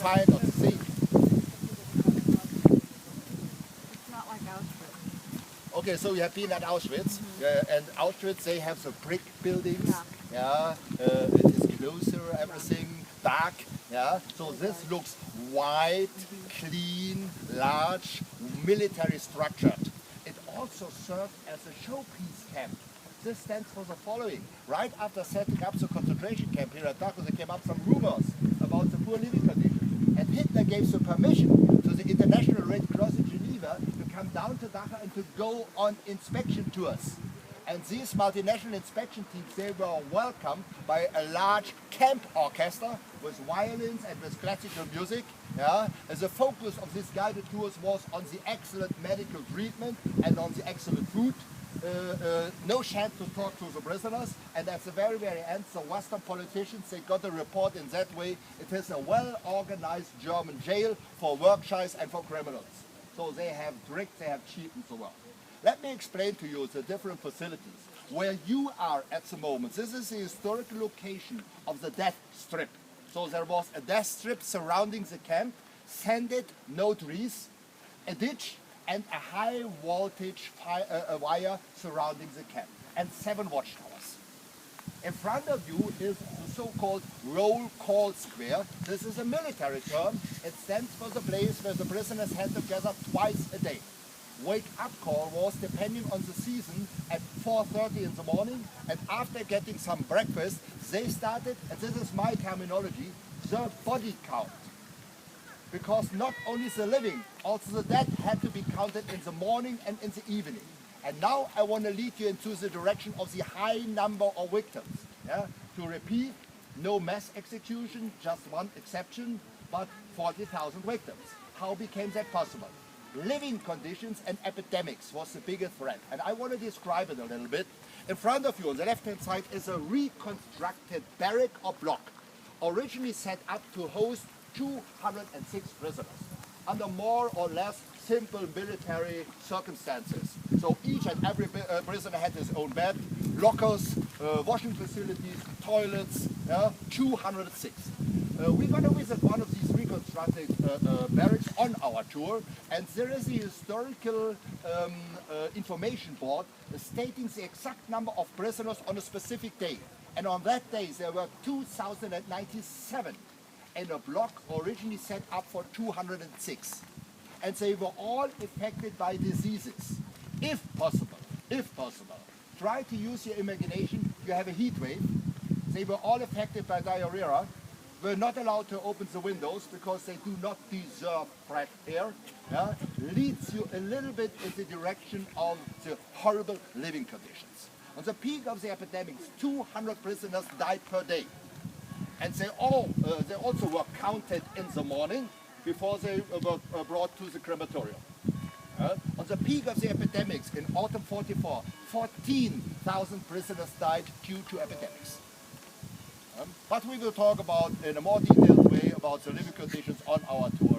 find on the sea. It's not like Auschwitz. Okay, so you have been at Auschwitz, and Auschwitz, they have the brick buildings. Yeah, it is closer, everything dark. Yeah, so this looks white, clean, large, military structured. It also served as a showpiece camp. This stands for the following. Right after setting up the concentration camp here at Dachau, there came up some rumors about the poor living conditions. And Hitler gave the permission to the International Red Cross in Geneva to come down to Dachau and to go on inspection tours. And these multinational inspection teams, they were welcomed by a large camp orchestra with violins and with classical music. Yeah? And the focus of these guided tours was on the excellent medical treatment and on the excellent food. No chance to talk to the prisoners, and at the very, very end, the Western politicians, they got a report in that way. It is a well-organized German jail for work-shy and for criminals. So they have tricked, they have cheapened the world. Let me explain to you the different facilities. Where you are at the moment, this is the historical location of the death strip. So there was a death strip surrounding the camp, sanded, no trees, a ditch, and a high voltage wire surrounding the camp, and 7 watchtowers. In front of you is the so-called roll call square. This is a military term. It stands for the place where the prisoners had to gather twice a day. Wake up call was, depending on the season, at 4:30 in the morning, and after getting some breakfast, they started, and this is my terminology, the body count. Because not only the living, also the dead had to be counted in the morning and in the evening. And now I want to lead you into the direction of the high number of victims. Yeah? To repeat, no mass execution, just one exception, but 40,000 victims. How became that possible? Living conditions and epidemics was the biggest threat. And I want to describe it a little bit. In front of you on the left-hand side is a reconstructed barrack or block, originally set up to host 206 prisoners under more or less simple military circumstances. So each and every prisoner had his own bed, lockers, washing facilities, toilets, 206. We're going to visit one of these reconstructed barracks on our tour, and there is a historical information board stating the exact number of prisoners on a specific day. And on that day there were 2,097 in a block originally set up for 206. And they were all affected by diseases. If possible, try to use your imagination. You have a heat wave. They were all affected by diarrhea. Were not allowed to open the windows because they do not deserve fresh air. Yeah? Leads you a little bit in the direction of the horrible living conditions. On the peak of the epidemics, 200 prisoners died per day. And they also were counted in the morning before they were brought to the crematorium. On the peak of the epidemics in autumn 44, 14,000 prisoners died due to epidemics. But we will talk about in a more detailed way about the living conditions on our tour.